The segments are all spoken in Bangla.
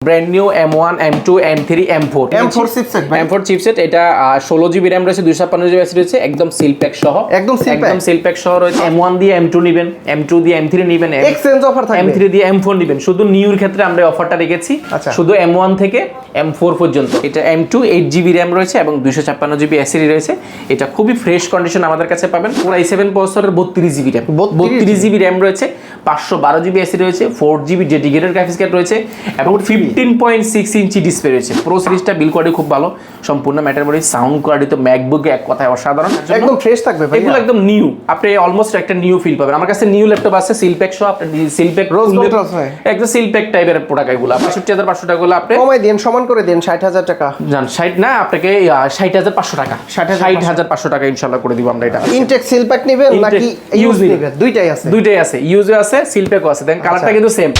Brand new M1 M2 M3 M4 M4 chipset ভাই M4 চিপসেট এটা 16 জিবি RAM রয়েছে 256 জিবি রয়েছে একদম সিল প্যাক সহ একদম সিল প্যাক সহ রয়েছে M1 দিয়ে M2 নেবেন M2 দিয়ে M3 নেবেন এক্সচেঞ্জ অফার থাকবে M3 দিয়ে M4 নেবেন শুধু নিউর ক্ষেত্রে আমরা অফারটা রেখেছি শুধু M1 থেকে M4 পর্যন্ত এটা M2 8 জিবি RAM রয়েছে এবং 256 জিবি SSD রয়েছে এটা খুবই ফ্রেশ কন্ডিশন আমাদের কাছে পাবেন পুরো i7 প্রসেসরের 32 জিবি RAM 32 জিবি RAM রয়েছে 512 জিবি SSD রয়েছে 4 জিবি ডেডিকেটেড গ্রাফিক্স কার্ড রয়েছে এবং 15.6 ইঞ্চি ডিসপ্লে রয়েছে প্রো সিরিজটা বিল কোয়ালিটি খুব ভালো সম্পূর্ণ ম্যাটার বডি সাউন্ড কোয়ালিটি তো ম্যাকবুকে এক কথায় অসাধারণ একদম ফ্রেশ থাকবে ভাই এগুলো একদম নিউ আপনি অলমোস্ট একটা নিউ ফিল পাবেন আমার কাছে নিউ ল্যাপটপ আছে সিল প্যাক সহ আপনি সিল প্যাক রোজ গোল্ড আছে একদম সিল প্যাক টাইপের প্রোডাক্ট এগুলো 65500 টাকা গুলো আপনি কমাই দেন সমান করে দেন 60000 টাকা জান 60 না আপনাকে 60500 টাকা 60500 টাকা ইনশাআল্লাহ করে দিব আমরা এটা ইনটেক সিল প্যাক নেবেন নাকি ইউজ নেবেন দুইটাই আছে ইউজও আছে সিল প্যাকও আছে দেন কালারটা কিন্তু সেম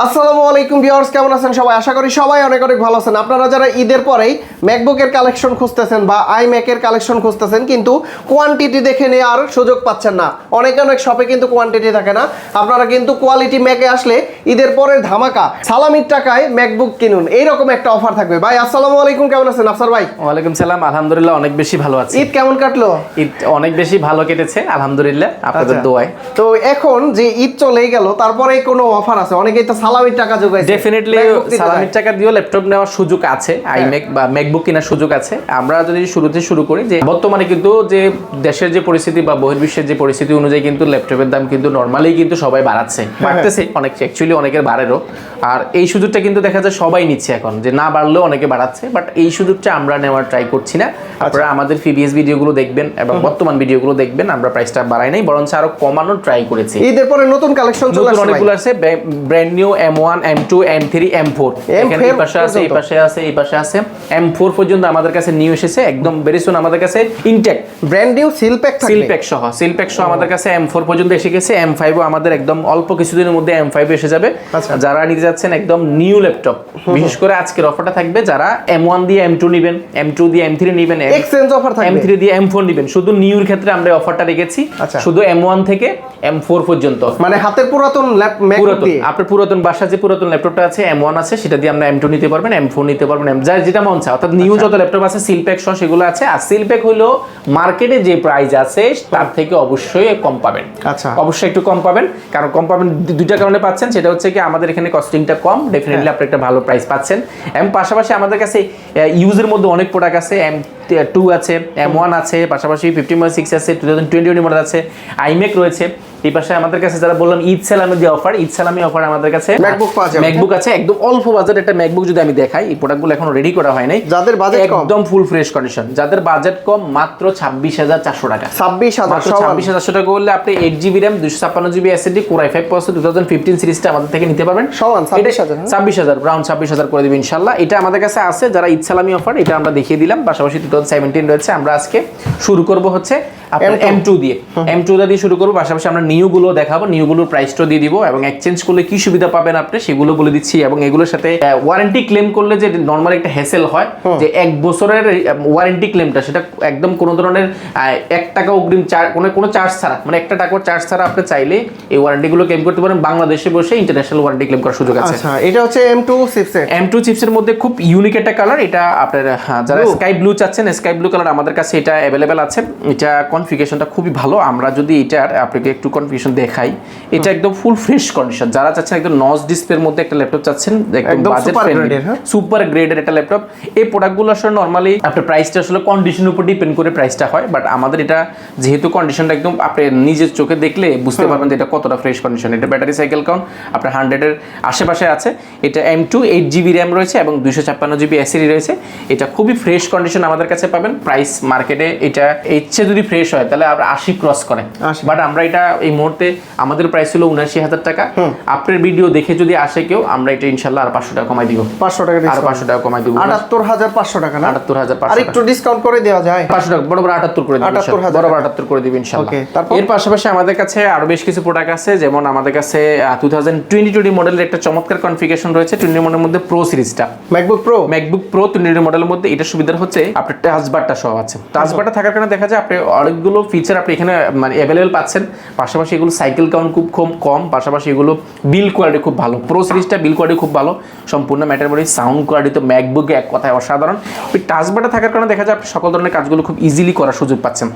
আসসালামু আলাইকুম ভিউয়ার্স কেমন আছেন সবাই আশা করি সবাই অনেক অনেক ভালো আছেন আপনারা যারা ঈদের পরেই ম্যাকবুকের কালেকশন খুঁজতেছেন বা আইম্যাকের কালেকশন খুঁজতেছেন কিন্তু কোয়ান্টিটি দেখে নেওয়ার সুযোগ পাচ্ছেন না অনেক শপে কিন্তু কোয়ান্টিটি থাকে না আপনারা কিন্তু কোয়ালিটি ম্যাকে আসলে ঈদের পরের ধামাকা সালামির টাকায় ম্যাকবুক কিনুন এইরকম একটা অফার থাকবে ভাই আসসালামু আলাইকুম কেমন আছেন আফসার ভাই ওয়ালাইকুম সালাম আলহামদুলিল্লাহ অনেক বেশি ভালো আছি ঈদ কেমন কাটলো ঈদ অনেক বেশি ভালো কেটেছে আলহামদুলিল্লাহ আপনাদের দোয়ায় তো এখন যে ঈদ চলেই গেল তারপরে কোনো অফার আছে অনেকেই তো সালামির টাকা যোগাইছে ডেফিনেটলি সালামির টাকা দিয়েও ল্যাপটপ নেওয়ার সুযোগ আছে আইম্যাক বা ম্যাকবুক কেনার সুযোগ আছে আমরা যদি শুরুতে শুরু করি যে বর্তমানে কিন্তু যে দেশের যে পরিস্থিতি বা বহির্বিশ্বের যে পরিস্থিতি অনুযায়ী কিন্তু ল্যাপটপের দাম কিন্তু নরমালি কিন্তু সবাই বাড়তেছে অনেক অ্যাকচুয়ালি অনেকের বাড়েরও আর এই সুযোগটা কিন্তু দেখা যায় সবাই নিচ্ছে এখন যে না বাড়লেও অনেকে বাড়াচ্ছে বাট এই সুযোগটা আমরা নেওয়ার ট্রাই করছি না আপনারা আমাদের প্রিভিয়াস ভিডিওগুলো দেখবেন এবং বর্তমান ভিডিওগুলো দেখবেন আমরা প্রাইসটা বাড়াই নাই বরঞ্চ আরো কমানোর ট্রাই করেছি ঈদের পরে নতুন কালেকশন চলে আসছে অনেকগুলো আছে brand new M1 M2 M3 M4 এখানে এই পাশে আছে এই পাশে আছে এই পাশে আছে M4 পর্যন্ত আমাদের কাছে নিউ এসেছে একদম ভেরি সুন আমাদের কাছে intact brand new seal pack সহ আমাদের কাছে M4 পর্যন্ত এসে গেছে M5 ও আমাদের একদম অল্প কিছুদিনের মধ্যে M5 এসে যাবে যারা নিতে যাচ্ছেন একদম নিউ ল্যাপটপ বিশেষ করে আজকের অফারটা থাকবে যারা M1 দিয়ে M2 নেবেন M2 দিয়ে M3 নেবেন এক্সচেঞ্জ অফার থাকবে M3 দিয়ে M4 নেবেন শুধু নিউর ক্ষেত্রে আমরা অফারটা রেখেছি শুধু M1 থেকে M4 পর্যন্ত মানে হাতের পুরাতন ম্যাকবুক দিয়ে আপনার পুরাতন বাসা যে পুরাতন ল্যাপটপটা আছে M1 আছে সেটা দিয়ে আমরা M2 নিতে পারবেন M4 নিতে পারবেন যার যেটা মন চায় অর্থাৎ নিউ যত ল্যাপটপ আছে সিল প্যাক সহ সেগুলো আছে আর সিল প্যাক হলো মার্কেটে যে প্রাইস আছে তার থেকে অবশ্যই কম পাবেন অবশ্যই একটু কম পাবেন কারণ কম পাবেন দুইটা কারণে পাচ্ছেন সেটা হচ্ছে কি আমাদের এখানে কস্টিংটা কম ডেফিনেটলি আপনি একটা ভালো প্রাইস পাচ্ছেন এবং পাশাপাশি আমাদের কাছে ইউজের মধ্যে অনেক প্রোডাক্ট আছে M2 আছে M1 আছে পাশাপাশি 15.6 আছে 2020 মডেল আছে আইম্যাক রয়েছে এই পাশে আমাদের কাছে যারা বললাম ঈদ সালামের যে অফার ঈদ সালামি অফার আমাদের কাছে ম্যাকবুক আছে একদম অল্প বাজেট একটা ম্যাকবুক যদি আমি দেখাই এই প্রোডাক্টগুলো এখনো রেডি করা হয় নাই যাদের বাজেট কম একদম ফুল ফ্রেশ কন্ডিশন যাদের বাজেট কম মাত্র 26400 টাকা 26400 টাকা করলে আপনি 8GB RAM 256GB SSD Core i5 processor 2015 সিরিজটা আমাদের থেকে নিতে পারবেন সমান 26000 রাউন্ড 26000 করে দিবেন ইনশাআল্লাহ এটা আমাদের কাছে আছে যারা ঈদ সালামি অফার এটা আমরা দেখিয়ে দিলাম পাশাপাশি 2017 রয়েছে আমরা আজকে শুরু করব হচ্ছে আপনার M2 দিয়ে শুরু করব পাশাপাশি আমরা নিউ গুলো দেখাবো নিউ গুলোর প্রাইসটা দিয়ে দিব এবং এক্সচেঞ্জ করলে কি সুবিধা পাবেন আপনি সেগুলো বলে দিচ্ছি এবং এগুলোর সাথে ওয়ারেন্টি ক্লেম করলে যে নরমাল একটা হ্যাসেল হয় যে 1 বছরের ওয়ারেন্টি ক্লেমটা সেটা একদম কোনো ধরনের 1 টাকা অগ্রিম কোনো চার্জ ছাড়া মানে 1 টাকার চার্জ ছাড়া আপনি চাইলে এই ওয়ারেন্টি গুলো ক্লেম করতে পারেন বাংলাদেশে বসে ইন্টারন্যাশনাল ওয়ারেন্টি ক্লেম করার সুযোগ আছে আচ্ছা এটা হচ্ছে M2 চিপসের মধ্যে খুব ইউনিক একটা কালার এটা আপনার যারা স্কাই ব্লু চাচ্ছেন স্কাই ব্লু কালার আমাদের কাছে এটা अवेलेबल আছে এটা কনফিগারেশনটা খুবই ভালো আমরা যদি এটার আপনাকে একটু কনফিগারেশন দেখাই এটা একদম ফুল ফ্রেশ কন্ডিশন যারা চাচ্ছেন একদম নচ ডিসপ্লের মধ্যে একটা ল্যাপটপ চাচ্ছেন একদম বাজেট ফ্রেন্ডলি সুপার গ্রেডের একটা ল্যাপটপ এই প্রোডাক্টগুলো আসলে নরমালি আপনার প্রাইসটা আসলে কন্ডিশনের উপর ডিপেন্ড করে প্রাইসটা হয় বাট আমাদের এটা যেহেতু কন্ডিশনটা একদম আপনি নিজের চোখে দেখলে বুঝতে পারবেন যে এটা কতটা ফ্রেশ কন্ডিশন এটা ব্যাটারি সাইকেল কাউন্ট আপনার 100 এর আশেপাশে আছে এটা M2 8GB RAM রয়েছে এবং 256GB SSD রয়েছে এটা খুবই ফ্রেশ কন্ডিশন আমাদের কাছে পাবেন প্রাইস মার্কেটে এটা ইচ্ছে যদি ফ্রেশ হয় তাহলে আমরা 80 ক্রস করে বাট আমরা এটা এই মুহূর্তে আমাদের প্রাইস ছিল 79000 টাকা আপনার ভিডিও দেখে যদি আসে কেউ আমরা এটা ইনশাআল্লাহ আর 500 টাকা কমাই দিব 500 টাকা আর 500 টাকা কমাই দিব 78500 টাকা না 78500 আর একটু ডিসকাউন্ট করে দেওয়া যায় 500 টাকা বড় 78 করে দিব 78 করে দিব ইনশাআল্লাহ এর পাশাপাশি আমাদের কাছে আরো বেশ কিছু প্রোডাক্ট আছে যেমন আমাদের কাছে 2020 মডেলের একটা চমৎকার কনফিগারেশন রয়েছে 20 মডেলের মধ্যে প্রো সিরিজটা ম্যাকবুক প্রো 20 মডেলের মধ্যে এটা সুবিধা হচ্ছে আপনার টাচ বারটা সহ আছে টাচ বারটা থাকার কারণে দেখা যায় আপনি অনেক অনেকগুলো ফিচার আপনি এখানে মানে অ্যাভেলেবেল পাচ্ছেন। পাশাপাশি এগুলো সাইকেল কাউন্ট খুব কম, পাশাপাশি এগুলো বিল কোয়ালিটি খুব ভালো। প্রো সিরিজটা বিল কোয়ালিটি খুব ভালো, সম্পূর্ণ ম্যাটার বডি, সাউন্ড কোয়ালিটি তো ম্যাকবুকে এক কথায় অসাধারণ। ওই টাচ বাটা থাকার কারণে দেখা যায় আপনি সকল ধরনের কাজগুলো খুব ইজিলি করার সুযোগ পাচ্ছেন।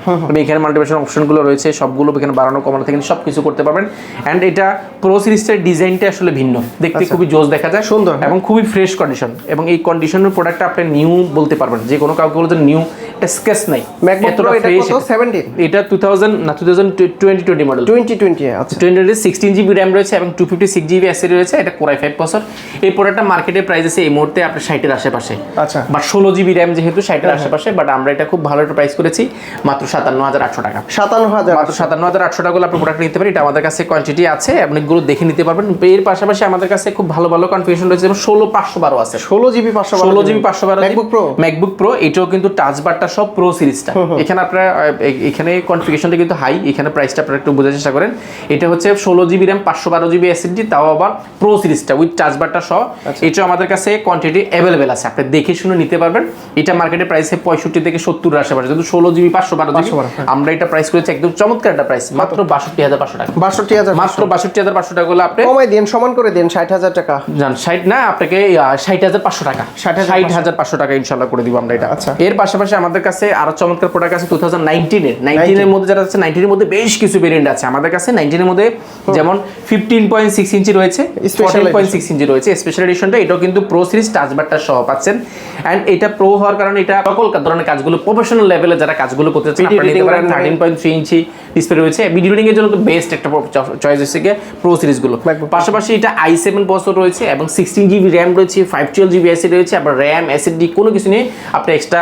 এখানে মাল্টিপ্লেশন অপশনগুলো রয়েছে, সবগুলো এখানে বাড়ানো কমানো থেকে সব কিছু করতে পারবেন। অ্যান্ড এটা প্রো সিরিজটার ডিজাইনটা আসলে ভিন্ন, দেখতে খুবই জোস দেখা যায়, সুন্দর এবং খুবই ফ্রেশ কন্ডিশন। এবং এই কন্ডিশনের প্রোডাক্টটা আপনি নিউ বলতে পারবেন, যে কোনো কাউকে বলতে নিউ, এটা স্কেচ নাই। ম্যাকবুক প্রো এটা কত? 17 এটা 2020 মডেল, 2020 আচ্ছা। 16 জিবি র্যাম রয়েছে এবং 256 জিবি এসএসডি রয়েছে। এটা কোর i5 প্রসেসর। এই প্রোডাক্টটা মার্কেটে প্রাইস আছে এই মুহূর্তে আপনার 60 এর আশেপাশে, আচ্ছা। বাট 16 জিবি র্যাম যেহেতু 60 এর আশেপাশে, বাট আমরা এটা খুব ভালো একটা প্রাইস করেছি মাত্র 57,800 টাকা। 57,000 মাত্র 57,800 টাকা আপনি প্রোডাক্ট নিতে পারেন। এটা আমাদের কাছে কোয়ান্টিটি আছে, অনেকগুলো দেখে নিতে পারবেন। এর পাশাপাশি আমাদের কাছে খুব ভালো ভালো কনফিগারেশন রয়েছে, যেমন 16/512 আছে, 16 জিবি 512 ম্যাকবুক প্রো। এটাও কিন্তু টাচ বারটা সব প্রো সিরিজটা। এখানে আপনারা এখানে কনফিগারেশনটা কিন্তু হাই, এখানে প্রাইসটা আপনারা একটু বোঝার চেষ্টা করেন। এটা হচ্ছে 16 জিবি র্যাম 512 জিবি এসএসডি, তাও আবার প্রো সিরিজটা উইথ টাচ বারটা সহ। এটা আমাদের কাছে কোয়ান্টিটি অ্যাভেলেবেল আছে, আপনি দেখে শুনে নিতে পারবেন। এটা মার্কেটে প্রাইসে 65 থেকে 70 এর আশেপাশে, কিন্তু 16 জিবি 512 জিবি আমরা এটা প্রাইস করেছি একদম চমৎকার একটা প্রাইস, মাত্র 62,500 টাকা। 62,000 মাত্র 62,500 টাকা হলে আপনি কমাই দেন, সমান করে দেন 60,000 টাকা। জান 60 না, আপনাকে 60,500 টাকা, 60,500 টাকা ইনশাআল্লাহ করে দিব আমরা এটা। আচ্ছা। এর পাশাপাশি আমাদের কাছে আরো চমৎকার প্রোডাক্ট আছে 2019 এর মধ্যে, যারা আছে 19 এর মধ্যে বেশ কিছু ভেরিয়েন্ট আছে আমাদের কাছে। 19 এর মধ্যে যেমন 15.6 ইঞ্চি রয়েছে, 14.6 ইঞ্চি রয়েছে স্পেশাল এডিশনটা। এটাও কিন্তু প্রো সিরিজ টাচ বারটা সহ পাচ্ছেন। এন্ড এটা প্রো হওয়ার কারণে এটা সকল ধরনের কাজগুলো প্রফেশনাল লেভেলে যারা কাজগুলো করতে চান আপনারা নিতে পারেন। 13.3 ইঞ্চি ডিসপ্লে রয়েছে, ভিডিও এডিটিং এর জন্য তো বেস্ট একটা চয়েস হচ্ছে কি প্রো সিরিজ গুলো। পাশাপাশি এটা i7 প্রসেসর রয়েছে এবং 16 জিবি র্যাম রয়েছে, 512 জিবি এসএসডি রয়েছে। আবার র্যাম এসএসডি কোনো কিছু নেই, আপনি এক্সট্রা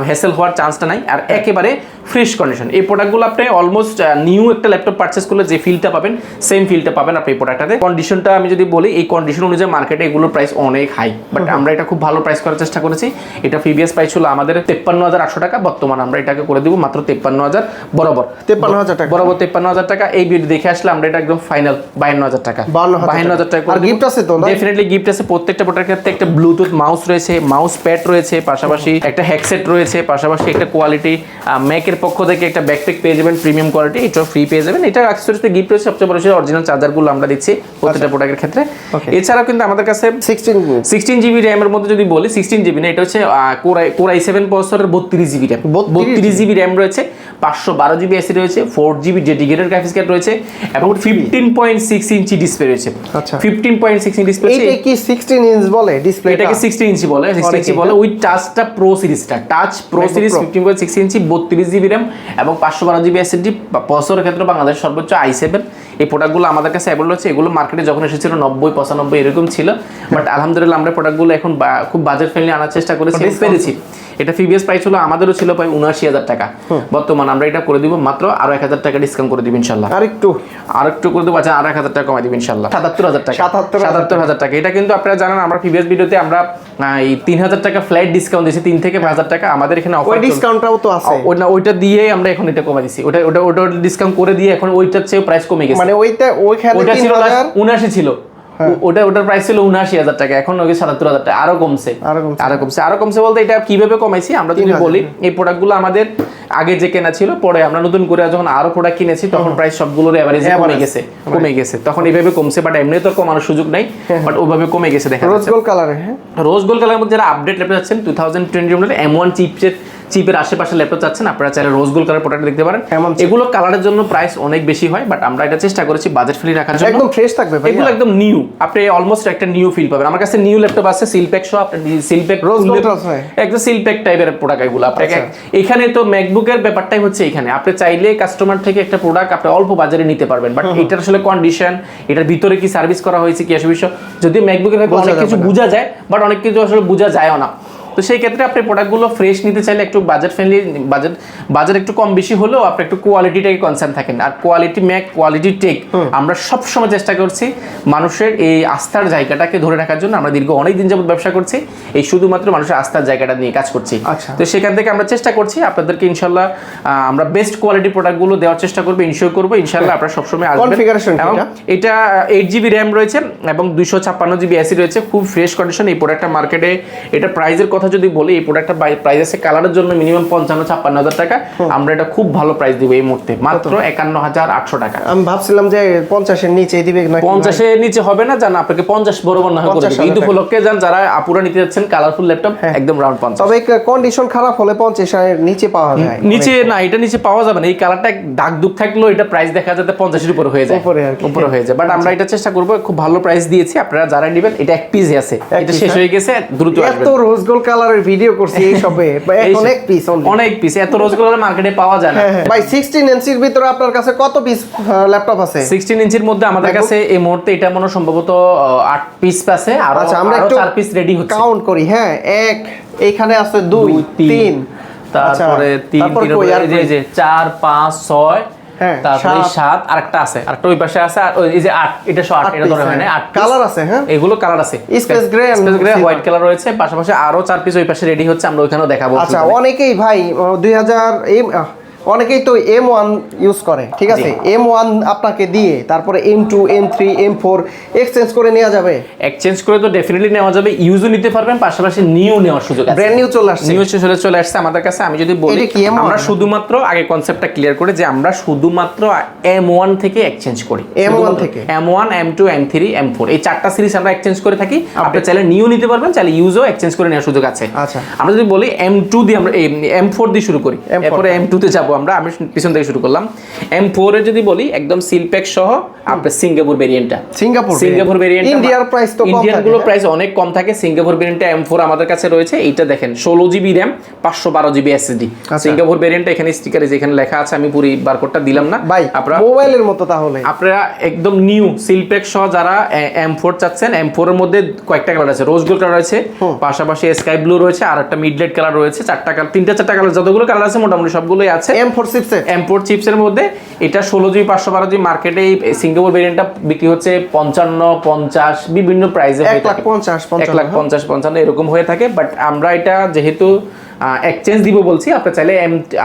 হ্যাসেল হওয়ার চান্সটা নাই, আর একেবারে ফ্রেশ কন্ডিশন। এই প্রোডাক্টগুলো আপনি অলমোস্ট নিউ একটা ল্যাপটপ পারচেস করলে যে ফিলটা পাবেন সেম ফিলটা পাবেন আপনি এই প্রোডাক্টটাতে। কন্ডিশনটা আমি যদি বলি, এই কন্ডিশন অনুযায়ী মার্কেটে এগুলোর প্রাইস অনেক হাই, বাট আমরা এটা খুব ভালো প্রাইস করার চেষ্টা করেছি। এটা প্রিভিয়াস প্রাইস ছিল আমাদের 53,800 টাকা, বর্তমানে আমরা এটাকে করে দিব মাত্র 53,000 বরাবর, 53,000 টাকা বরাবর 53,000 টাকা। এই ভিডিও দেখে আসলে আমরা এটা একদম ফাইনাল 52,000 টাকা, 52,000 টাকা। আর গিফট আছে তো? ডেফিনেটলি গিফট আছে। প্রত্যেকটা প্রোডাক্টের ক্ষেত্রে একটা ব্লুটুথ মাউস রয়েছে, মাউস প্যাড রয়েছে, পাশাপাশি একটা হেডসেট রয়েছে, পাশাপাশি একটা কোয়ালিটি ম্যাকের পক্ষ থেকে একটা ব্যাকপ্যাক পেয়ে যাবেন প্রিমিয়াম কোয়ালিটি, এটাও ফ্রি পেয়ে যাবেন। এটা অ্যাকসেসরিতে গিফট রয়েছে। সবচেয়ে বড় বিষয় অরিজিনাল চার্জারগুলো আমরা দিচ্ছি প্রত্যেকটা প্রোডাক্টের ক্ষেত্রে। এছাড়াও কিন্তু আমাদের কাছে 16 জিবি র্যাম এর মধ্যে যদি বলি, 16 জিবি না, এটা হচ্ছে কোর i7 প্রসেসরের 32 জিবি র্যাম, 32 জিবি র্যাম রয়েছে, 512 জিবি এসএসডি রয়েছে, 4 জিবি ডেডিকেটেড গ্রাফিক্স কার্ড রয়েছে এবং 15.6 ইঞ্চি ডিসপ্লে রয়েছে। আচ্ছা, 15.6 ইঞ্চি ডিসপ্লে। এটা কি 16 ইঞ্চ বলে ডিসপ্লে? এটাকে 16 ইঞ্চি বলে, 16 ইঞ্চি বলে উইথ টাচটা প্রো সিরিজটা, টাচ প্রো সিরিজ 15.6 ইঞ্চি, 32 জিবি র্যাম এবং 512 জিবি এসএসডি। প্রসেসরের ক্ষেত্রে বাংলাদেশ সর্বোচ্চ i7। এই প্রোডাক্টগুলো আমাদের কাছে অ্যাভেলেবল আছে। এগুলো মার্কেটে যখন এসেছিল 90-95 এরকম ছিল, বাট আলহামদুলিল্লাহ আমরা প্রোডাক্টগুলো এখন খুব বাজেট ফ্রেন্ডলি আনার চেষ্টা করেছি, পেরেছি। এটা প্রিভিয়াস প্রাইস হলো আমাদেরও ছিল প্রায় 79,000 টাকা, বর্তমানে আমরা এটা করে দিব মাত্র আরো 1,000 টাকা ডিসকাউন্ট করে দিব ইনশাআল্লাহ। আরেকটু করে দেবো, আচ্ছা আরো 1,000 টাকা কমাই দিব ইনশাআল্লাহ, 77,000 টাকা। 77,000 টাকা। এটা কিন্তু আপনারা জানেন আমরা প্রিভিয়াস ভিডিওতে আমরা এই 3,000 টাকা ফ্ল্যাট ডিসকাউন্ট দিয়েছি, 3 থেকে 5,000 টাকা আমাদের এখানে অফার। ওই ডিসকাউন্টটাও তো আছে, ওইটা দিয়ে আমরা এখন এটা কমাই দিছি, ওটা ডিসকাউন্ট করে দিয়ে এখন ওইটার চেয়ে প্রাইস কমে গেছে। মানে ওইখানে 79 ছিল, ওটার প্রাইস ছিল 79,000 টাকা, এখন ওই 77,000 টাকা, আরো কমছে বলতে এটা কিভাবে কমাইছি আমরা যদি বলি, এই প্রোডাক্টগুলো আমাদের আগে যে কেনা ছিল, পরে আমরা নতুন করে যখন আরো প্রোডাক্ট কিনেছি তখন প্রাইস সবগুলোর এভারেজ কমে গেছে, তখন এইভাবে কমছে। বাট এমনি তো কমানোর সুযোগ নাই, বাট ওইভাবে কমে গেছে। দেখা যাচ্ছে রোজ গোল্ড কালারের মধ্যে যারা আপডেট ল্যাপটপ যাচ্ছেন 2020 মডেল M1 চিপের আশেপাশে ল্যাপটপ চাচ্ছেন, আপনারা চাইলে রোজ গোল্ড কালার প্রোডাক্ট দেখতে পারেন। এগুলো কালারের জন্য প্রাইস অনেক বেশি হয়, বাট আমরা এটা চেষ্টা করেছি বাজেট ফ্রি রাখার জন্য, একদম ফ্রেশ থাকবে ভাই। এগুলো একদম নিউ, আপনি অলমোস্ট একটা নিউ ফিল পাবেন। আমার কাছে নিউ ল্যাপটপ আছে সিলপ্যাক সহ, আপনি সিলপ্যাক রোজ গোল্ড আছে, একদম সিলপ্যাক টাইপের প্রোডাক্ট এগুলো আপনাকে। এখানে তো ম্যাকবুকের ব্যাপারটাই হচ্ছে, এখানে আপনি চাইলে কাস্টমার থেকে একটা প্রোডাক্ট আপনি অল্প বাজারে নিতে পারবেন, বাট এটার আসলে কন্ডিশন, এটার ভিতরে কি সার্ভিস করা হয়েছে, কি আসলে বিষয়, যদিও ম্যাকবুকের অনেক কিছু বোঝা যায়, বাট অনেক কিছু আসলে বোঝা যায়ও না। তো সেই ক্ষেত্রে আপনি প্রোডাক্টগুলো ফ্রেশ নিতে চাইলে একটু বাজেট ফ্রেন্ডলি, বাজেট একটু কম বেশি হলেও আপনি একটু কোয়ালিটিটাকে কনসার্ন থাকেন। আর কোয়ালিটি ম্যাক, কোয়ালিটি টেক, আমরা সবসময় চেষ্টা করছি মানুষের এই আস্থার জায়গাটাকে ধরে রাখার জন্য। আমরা দীর্ঘ অনেক দিন যাবত ব্যবসা করছি, এই শুধুমাত্র মানুষের আস্থার জায়গাটা নিয়ে কাজ করছি। তো সেখান থেকে আমরা চেষ্টা করছি আপনাদেরকে ইনশাল্লাহ আমরা বেস্ট কোয়ালিটি প্রোডাক্টগুলো দেওয়ার চেষ্টা করবো, ইনশিওর করবো ইনশাল্লাহ আপনারা সবসময় আসবেন। এটা 8 জিবি র্যাম রয়েছে এবং 256 জিবি এসি রয়েছে, খুব ফ্রেশ কন্ডিশন। এই প্রোডাক্টটা মার্কেটে এটা প্রাইসের কথা কথা যদি বলি, এই প্রোডাক্টটা প্রাইস আছে কালারের জন্য মিনিমাম 55-56 টাকা। আমরা এটা খুব ভালো প্রাইস দিব এই মুহূর্তে, মাত্র 51,800 টাকা। আমি ভাবছিলাম যে 50-এর নিচে দিবে না, 50-এর নিচে হবে না, জান আপনাকে 50 বরাবর না করে দেব। ঈদ উপলক্ষে যান যারা আপুরা নিতে যাচ্ছেন কালারফুল ল্যাপটপ, একদম রাউন্ড 50। তবে কন্ডিশন খারাপ হলে 50-এর নিচে পাওয়া যায়। নিচে না, এটা নিচে পাওয়া যাবে না। এই কালারটা দাগ দুগ থাকলেও এটা প্রাইস দেখা যাতে 50-এর উপরে হয়ে যায়, উপরে হয়ে যায়। বাট আমরা এটা চেষ্টা করব, খুব ভালো প্রাইস দিয়েছি। আপনারা যারা নেবেন, এটা এক পিস আছে, এটা শেষ হয়ে গেছে, দ্রুত আসবেন। এত রোজ গোল্ড কালারের ভিডিও করছি এই শপে, এখন এক পিস, অনেক পিস, এত রোজ গোল্ড মার্কেটে পাওয়া যায় না ভাই। 16 ইঞ্চির ভিতরে আপনার কাছে কত পিস ল্যাপটপ আছে? 16 ইঞ্চির মধ্যে আমাদের কাছে এই মুহূর্তে এটা মনে সম্ভবত 8 পিস আছে, আর আমরা একটু 4 পিস রেডি হচ্ছে। কাউন্ট করি, হ্যাঁ, এক এইখানে আছে 2 3, তারপরে 3 এই যে 4 5 6, তারপরে 7, আরেকটা আছে, আরেকটা ওই পাশে আছে, আর এই যে 8, এটা 8, এটা ধরে হয় না, 8 কালার আছে। হ্যাঁ, এগুলো কালার আছে, স্পেস গ্রে, হোয়াইট কালার রয়েছে, পাশাপাশি আরো 4 পিস ওই পাশে রেডি হচ্ছে, আমরা ওখানেও দেখাবো। আচ্ছা, অনেকেই ভাই 2000 অনেকেই তো M1 ইউজ করে, ঠিক আছে? M1 আপনাকে দিয়ে তারপরে M2 M3 M4 এক্সচেঞ্জ করে নেওয়া যাবে? এক্সচেঞ্জ করে তো ডেফিনেটলি নেওয়া যাবে, ইউজও নিতে পারবেন, পাশাপাশি নিউ নেওয়ার সুযোগ আছে। ব্র্যান্ড নিউ চলে আসছে, নিউ চলে আসছে আমাদের কাছে। আমি যদি বলি, আমরা শুধুমাত্র আগে কনসেপ্টটা ক্লিয়ার করে যে আমরা শুধুমাত্র M1 থেকে এক্সচেঞ্জ করি, M1 থেকে M1 M2 M3 M4 এই 4টা সিরিজ আমরা এক্সচেঞ্জ করে থাকি। আপনি চাইলে নিউ নিতে পারবেন, চাইলে ইউজও এক্সচেঞ্জ করে নেওয়ার সুযোগ আছে। আচ্ছা, আমরা যদি বলি M2 দিয়ে, আমরা M4 দিয়ে শুরু করি, এরপরে M2 তে যাব। আমি পিছন থেকে শুরু করলাম। M4 এ যদি বলি, একদম সিল প্যাক সহ আপনার সিঙ্গাপুর ভেরিয়েন্টটা, সিঙ্গাপুর ভেরিয়েন্ট, ইন্ডিয়ার প্রাইস তো কম থাকে, ইন্ডিয়ান গুলো প্রাইস অনেক কম থাকে। সিঙ্গাপুর ভেরিয়েন্টটা M4 আমাদের কাছে রয়েছে। এইটা দেখেন 16 GB RAM 512 GB SSD Singapore ভেরিয়েন্টটা। এখানে স্টিকারে যেখানে লেখা আছে, আমি পুরো বারকোডটা দিলাম না ভাই, আপনারা মোবাইলের মতো। তাহলে আপনারা একদম নিউ সিল প্যাক সহ যারা M4 চাচ্ছেন, M4 এর মধ্যে কয়েকটা কালার আছে, রোজ গোল্ড কালার আছে, পাশাপাশি স্কাই ব্লু রয়েছে, আর একটা মিডলাইট কালার রয়েছে, 4টা কালার, 3-4টা কালার, যতগুলো কালার আছে মোটামুটি সবগুলোই আছে। M4 চিপসেট, M4 চিপসের মধ্যে এটা 16 জিবি 512 জিবি। মার্কেটে এই সিঙ্গাপুর ভেরিয়েন্টটা বিক্রি হচ্ছে 55-50 বিভিন্ন প্রাইসে, 1,50,55 এরকম হয়ে থাকে। বাট আমরা এটা যেহেতু এক্সচেঞ্জ দিব বলছি, আপনি চাইলে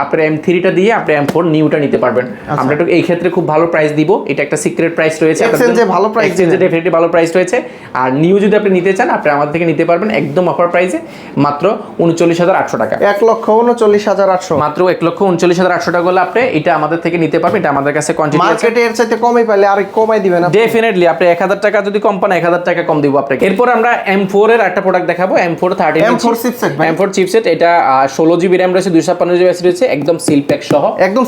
আপনার M3টা দিয়ে আপনি M4 নিউটা নিতে পারবেন। আমরা একটু এই ক্ষেত্রে খুব ভালো প্রাইস দিব, এটা একটা সিক্রেট প্রাইস রয়েছে, এক্সচেঞ্জে ভালো প্রাইস, এক্সচেঞ্জে ডেফিনেটলি ভালো প্রাইস রয়েছে। আর নিউ যদি আপনি নিতে চান, আপনি আমাদের থেকে নিতে পারবেন একদম অফার প্রাইসে, মাত্র 39,800 টাকা। 1,39,800, মাত্র 1,39,800 টাকা হলে আপনি এটা আমাদের থেকে নিতে পারবেন। এটা আমাদের কাছে কোয়ান্টিটি আছে, মার্কেটে এর চাইতে কমই পাইলে আর কমাই দিবেন আপনি? ডেফিনেটলি আপনি 1000 টাকা যদি কম পান, 1000 টাকা কম দিব আপনাকে। এরপর আমরা M4 এর একটা প্রোডাক্ট দেখাবো, M4 13 M4 chipset, M4 chipset. এটা 16 জিবি RAM রয়েছে, 256 জিবি SSD রয়েছে, একদম সিল প্যাক সহ, একদম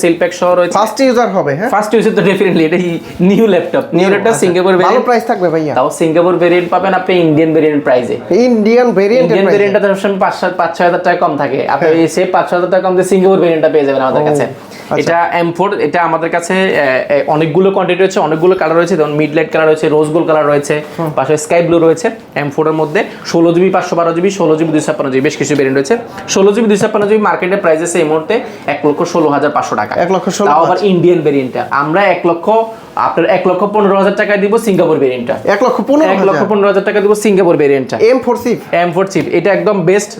সিল প্যাক সহ রয়েছে। ফার্স্ট ইউজার হবে? হ্যাঁ, ফার্স্ট ইউজার তো ডেফিনেটলি। এটা new laptop, new laptop, Singapore variant, ভালো প্রাইস থাকবে ভাইয়া। তাও সিঙ্গাপুর ভেরিয়েন্ট পাবেন আপনি ইন্ডিয়ান ভেরিয়েন্ট প্রাইসে। ইন্ডিয়ান ভেরিয়েন্টটা তো সবসময় 5-6 হাজার টাকা কম থাকে, আপনি এসে 5-6 হাজার টাকা কম দিয়ে সিঙ্গাপুর ভেরিয়েন্টটা পেয়ে যাবেন আমাদের কাছে। এটা M4, এটা আমাদের কাছে অনেকগুলো কোয়ান্টিটি রয়েছে, অনেকগুলো কালার রয়েছে, যেমন মিডলাইট কালার রয়েছে, রোজ গোল্ড কালার রয়েছে, পাশে স্কাই ব্লু রয়েছে। M4 এর মধ্যে 16 জিবি 512 জিবি, 16 জিবি 256 জিবি, বেশ কিছু ভেরিয়েন্ট রয়েছে। 16 জিবি 256 জিবি মার্কেটে প্রাইস আছে এই মুহূর্তে 1,16,500 টাকা। 1,16,000, তাও আবার ইন্ডিয়ান ভেরিয়েন্টটা আমরা 1,15,000 টাকা দিব সিঙ্গাপুর ভেরিয়েন্টটা। 1,15,000 টাকা দিব সিঙ্গাপুর ভেরিয়েন্টটা। M4 চিপ এটা একদম বেস্ট।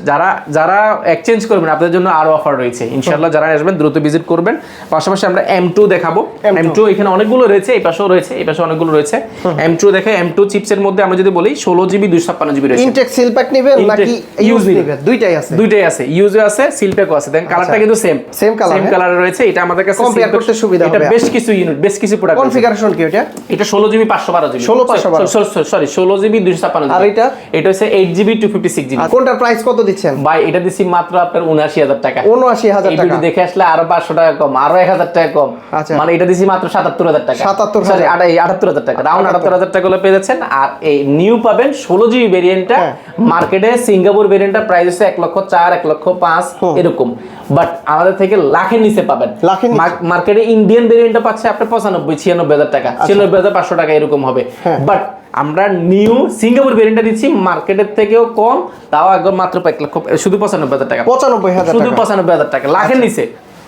যারা এক্সচেঞ্জ করবেন, আপনাদের জন্য আরো অফার রয়েছে ইনশাআল্লাহ। যারা আসবেন দ্রুত ভিজিট করবেন। পাশাপাশি আমরা M2 দেখাবো। M2 এখানে অনেকগুলো রয়েছে, এই পাশেও রয়েছে, এই পাশে অনেকগুলো রয়েছে। M2 দেখে, M2 চিপসের মধ্যে আমরা যদি বলি 16 জিবি 256 জিবি রয়েছে। ইনটেক সিল প্যাক নেবেন নাকি ইউজ নেবেন? দুইটাই আছে, ইউজও আছে, সিল প্যাকও আছে। দেন কালারটা কিন্তু সেম কালার রয়েছে। এটা আমাদের কাছে কম্পেয়ার করতে সুবিধা হবে। এটা বেশ কিছু ইউনিট, বেশ কিছু প্রোডাক্ট। কনফিগারেশন কি এটা? এটা 16 জিবি 512 জিবি, 16 জিবি 256 জিবি। আর এটা হচ্ছে 8 জিবি 256 জিবি। কোনটার প্রাইস কত দিচ্ছেন ভাই? এটা দিছি মাত্র আপনার 79,000 টাকা। 79,000 টাকা। এই দেখে আসলে আরো 500 টাকা কম, আরো 1000 টাকা কম। মানে এটা দিছি মাত্র 77,000 টাকা, 78,000 টাকা, রাউন্ড 78,000 টাকা হলে পেয়ে যাচ্ছেন। আর এই নিউ পাবেন 16 জিবি ভেরিয়েন্টটা। মার্কেটে সিঙ্গাপুর ভেরিয়েন্টটা প্রাইস হচ্ছে 1,04,000 1,05,000 এরকম। বাট আমাদের থেকে লাখের নিচে পাবেন। মার্কেটে ইন্ডিয়ান ভেরিয়েন্টটা পাচ্ছে আপনার 95,000-96,000 টাকা, 96,500 টাকা এরকম হবে। বাট আমরা নিউ সিঙ্গাপুর ভেরিয়েন্টটা দিচ্ছি মার্কেটের থেকেও কম, তাও একদম মাত্র 1 লক্ষ, শুধু 95,000 টাকা, 95,000 শুধু 95,000 টাকা, লাখের নিচে।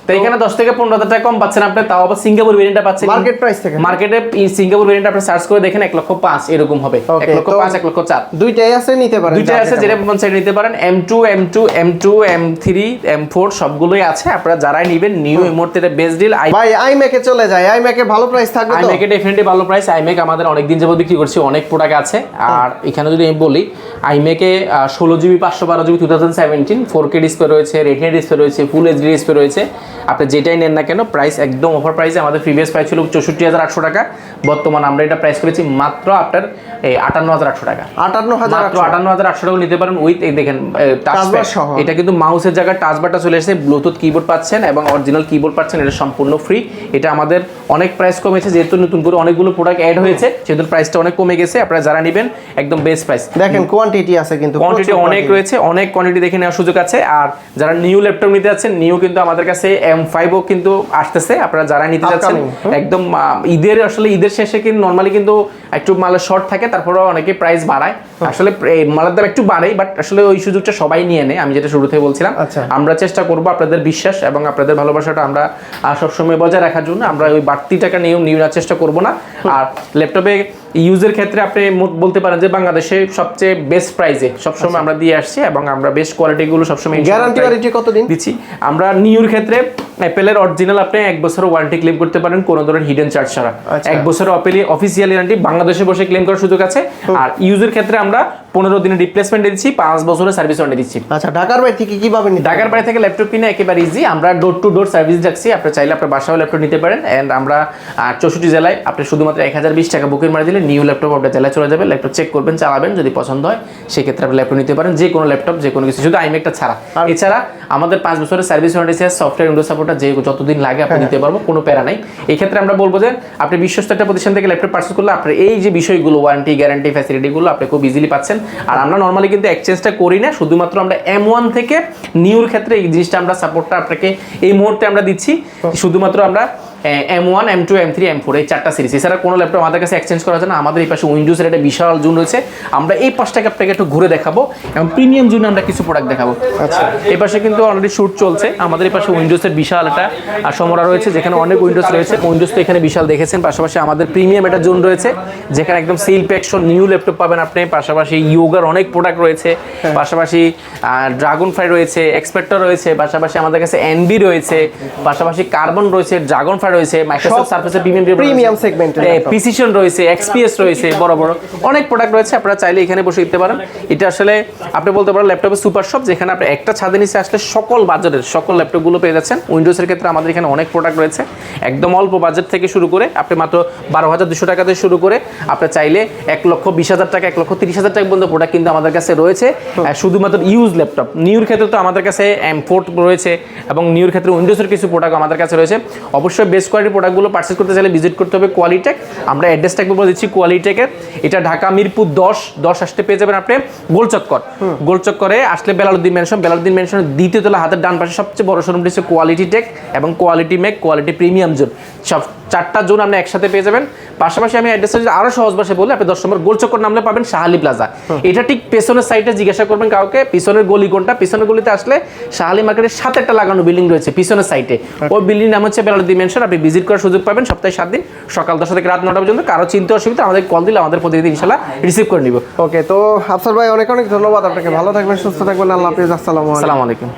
তো এখানে 10 থেকে 15,000 টাকা কম পাচ্ছেন আপনি, তাও আবার সিঙ্গাপুর ভেরিয়েন্টটা পাচ্ছেন মার্কেট প্রাইস থেকে। মার্কেটে সিঙ্গাপুর ভেরিয়েন্ট আপনি সার্চ করে দেখেন 1,05,000 এরকম হবে, 1,05,000 1,04,000 দুইটাই আছে, নিতে পারেন, দুইটাই আছে, যেটা মন চাই নিতে পারেন। M2 M3 M4 সবগুলোই আছে, আপনারা যারাই নেবেন নিউ এই মুহূর্তে এটা বেস্ট ডিল। ভাই আইম্যাক এ চলে যায়, আইম্যাক এ ভালো প্রাইস থাকবে তো? আইম্যাক এ ডেফিনেটলি ভালো প্রাইস। আইম্যাক আমাদের অনেক দিন যাবত বিক্রি করছি, অনেক প্রোডাক্ট আছে। আর এখানে যদি আমি বলি আইম্যাক এ 16GB 512GB 2017 4K ডিসপ্লে রয়েছে, রেটিনা ডিসপ্লে রয়েছে, ফুল এইচডি ডিসপ্লে রয়েছে। আপনি যেটাই নেন না কেন প্রাইস একদম অফার প্রাইসে। আমাদের প্রিভিয়াস প্রাইস ছিল 64,800 টাকা, বর্তমানে আমরা এটা প্রাইস করেছি মাত্র আপনার 58,800 টাকা। 58,800 টাকা নিতে পারেন উইথ এই দেখেন টাচপ্যাড সহ। এটা কিন্তু মাউসের জায়গায় টাচবারটা চলে এসেছে, ব্লুটুথ কিবোর্ড পাচ্ছেন এবং অরিজিনাল কিবোর্ড পাচ্ছেন, এটা সম্পূর্ণ ফ্রি। এটা আমাদের অনেক প্রাইস কমেছে, যেহেতু নতুন করে অনেকগুলো প্রোডাক্ট অ্যাড হয়েছে সেহেতু প্রাইসটা অনেক কমে গেছে। আপনারা যারা নেবেন একদম বেস্ট প্রাইস। দেখেন কোয়ান্টিটি আছে, কিন্তু কোয়ান্টিটি অনেক রয়েছে, অনেক কোয়ান্টিটি দেখে নেওয়ার সুযোগ আছে। আর যারা নিউ ল্যাপটপ নিতে যাচ্ছেন, নিউ কিন্তু আমাদের কাছে M5ও কিন্তু আসতেছে। আপনারা যারা নিতে যাচ্ছেন একদম ঈদের, আসলে ঈদের শেষে কিন্তু নরমালি কিন্তু একটু মালের শর্ট থাকে, তারপরে অনেকে প্রাইস বাড়ায়। আসলে মালের দাম একটু বাড়ে, বাট আসলে ওই সুযোগটা সবাই নিয়ে নেয়। আমি যেটা শুরু থেকে বলছিলাম, আমরা চেষ্টা করব আপনাদের বিশ্বাস এবং আপনাদের ভালোবাসাটা আমরা সবসময় বজায় রাখার জন্য। আমরা ওই বাড়তি টাকা নিয়েও নেওয়ার চেষ্টা করব না। আর ল্যাপটপে ইউজের ক্ষেত্রে আপনি বলতে পারেন যে বাংলাদেশে সবচেয়ে বেস্ট প্রাইসে সবসময় আমরা দিয়ে আসছি এবং আমরা বেস্ট কোয়ালিটিগুলো সবসময় গ্যারান্টি ওয়ারেন্টি কতদিন দিচ্ছি। আমরা নিউর ক্ষেত্রে অ্যাপেলের অরিজিনাল আপনি 1 বছরের ওয়ারেন্টি ক্লেম করতে পারেন কোনো ধরনের হিডেন চার্জ ছাড়া। 1 বছরের অফিসিয়াল ওয়ারেন্টি বাংলাদেশে বসে ক্লেম করার সুযোগ আছে। আর ইউজের ক্ষেত্রে আমরা 15 দিনের রিপ্লেসমেন্ট দিচ্ছি, 5 বছরের সার্ভিস ওয়ারেন্টি দিচ্ছি। আচ্ছা, ঢাকার বাইরে থেকে কিভাবে নিতে? ঢাকার বাইরে থেকে ল্যাপটপ কিনে একেবারে ইজি, আমরা ডোর টু ডোর সার্ভিস রাখছি। আপনি চাইলে আপনার বাসাও ল্যাপটপ নিতে পারেন। এন্ড আমরা 64 জেলায় আপনি শুধুমাত্র 1020 টাকা বুকিং মারা দিলে নিউ ল্যাপটপ আপনার জেলায় চলে যাবে। ল্যাপটপ চেক করবেন, চালাবেন, যদি পছন্দ হয় সেক্ষেত্রে আপনি ল্যাপটপ নিতে পারেন, যে কোনো ল্যাপটপ, যে কোনো কিছু, শুধু আইম্যাকটা ছাড়া। এছাড়া আমাদের 5 বছরের সার্ভিস ওয়ারেন্টি আছে, সফটওয়্যার উইন্ডোজ সাপোর্টটা যে যতদিন লাগে আপনি নিতে পারবো, কোনো প্যারা নাই। এই ক্ষেত্রে আমরা বলবো যে আপনি বিশ্বস্ত একটা প্রতিষ্ঠান থেকে ল্যাপটপ পারচেজ করলে আপনার এই যে বিষয়গুলো ওয়ারেন্টি, গ্যারান্টি, ফ্যাসিলিটিগুলো আপনি খুব ইজিলি পাচ্ছেন। আর আমরা নর্মালি কিন্তু এক্সচেঞ্জটা করি না, শুধুমাত্র আমরা M1 থেকে নিউর ক্ষেত্রে এই জিনিসটা আমরা সাপোর্টটা আপনাকে এই মুহূর্তে আমরা দিচ্ছি। শুধুমাত্র আমরা M1 M2 M3 M4 এই 4টা সিরিজ, এছাড়া কোনো ল্যাপটপ আমাদের কাছে এক্সচেঞ্জ করা যায় না। আমাদের এই পাশে উইন্ডোজের একটা বিশাল জোন রয়েছে, আমরা এই পাশটাকে আপনাকে একটু ঘুরে দেখাবো এবং প্রিমিয়াম জোনে আমরা কিছু প্রোডাক্ট দেখাবো। আচ্ছা, এই পাশে কিন্তু অলরেডি শুট চলছে। আমাদের এই পাশে উইন্ডোজের বিশাল একটা সমরা রয়েছে, যেখানে অনেক উইন্ডোজ রয়েছে। উইন্ডোজ তো এখানে বিশাল দেখেছেন। পাশাপাশি আমাদের প্রিমিয়াম একটা জোন রয়েছে, যেখানে একদম সেল প্যাকশন নিউ ল্যাপটপ পাবেন আপনি। পাশাপাশি ইয়োগার অনেক প্রোডাক্ট রয়েছে, পাশাপাশি ড্রাগন ফ্লাই রয়েছে, এক্সপেক্টর রয়েছে, পাশাপাশি আমাদের কাছে এনবি রয়েছে, পাশাপাশি কার্বন রয়েছে, ড্রাগন ফ্লাই রয়েছে, মাইক্রোসফট সার্ফেসের প্রিমিয়াম সেগমেন্টের প্রিসিশন রয়েছে, এক্সপিএস রয়েছে, বড় বড় অনেক প্রোডাক্ট রয়েছে। আপনারা চাইলে এখানে বসে দিতে পারেন। এটা আসলে আপনি বলতে পারেন ল্যাপটপের সুপার শপ, যেখানে আপনি একটা ছাদের নিচে আসলে সকল বাজারের সকল ল্যাপটপগুলো পেয়ে যাচ্ছেন। উইন্ডোজের ক্ষেত্রে আমাদের এখানে অনেক প্রোডাক্ট রয়েছে, একদম অল্প বাজেট থেকে শুরু করে আপনি মাত্র 12,200 টাকা থেকে শুরু করে আপনি চাইলে 1,20,000 টাকা, 1,30,000 টাকা পর্যন্ত প্রোডাক্ট কিন্তু আমাদের কাছে রয়েছে। শুধুমাত্র ইউজ ল্যাপটপ। নিউর ক্ষেত্রে তো আমাদের কাছে M4 রয়েছে এবং নিউর ক্ষেত্রে উইন্ডোজের কিছু প্রোডাক্ট আমাদের কাছে রয়েছে। অবশ্যই বেস্ট কোয়ালিটির প্রোডাক্টগুলো পারচেজ করতে চাইলে ভিজিট করতে হবে কোয়ালিটেক। আমরা অ্যাড্রেসটা একবার বলে দিচ্ছি, কোয়ালিটেকের। এটা ঢাকা মিরপুর 10 আসতে পেয়ে যাবেন আপনি গোলচক্কর। গোলচক্করে আসলে বেলালুদ্দিন মেনশনের দ্বিতীয় তলা হাতের ডান পাশে সবচেয়ে বড় শোরুমটি হচ্ছে কোয়ালিটি টেক এবং quality make, quality premium zone. সব 4টা জোন আপনি একসাথে পেয়ে যাবেন। পাশাপাশি আমি অ্যাড্রেসটা যদি আরো সহজ ভাষায় বলি, আপনি 10 নম্বর গোলচক্কর নামলে পাবেন শাহালি প্লাজা। এটা ঠিক পেছনের সাইডে জিজ্ঞাসা করবেন কাউকে, পিছনের গলি কোনটা। পিছনের গলিতে আসলে শাহালি মার্কেটের সাথে একটা লাগানো বিল্ডিং রয়েছে পিছনের সাইডে, ওই বিল্ডিং নাম হচ্ছে বেলালুদ্দিন মেনশন। আপনি ভিজিট করার সুযোগ পাবেন সপ্তাহে 7 দিন, সকাল 10টা থেকে রাত 9টা পর্যন্ত। কারো চিন্তা অসুবিধা আমাদের কল দিলে আমাদের প্রতিনিধি ইনশাআল্লাহ রিসিভ করে নিব। ওকে, তো আফসার ভাই অনেক অনেক ধন্যবাদ আপনাকে। ভালো থাকবেন, সুস্থ থাকবেন। আল্লাহ হাফেজ। আসসালামু আলাইকুম।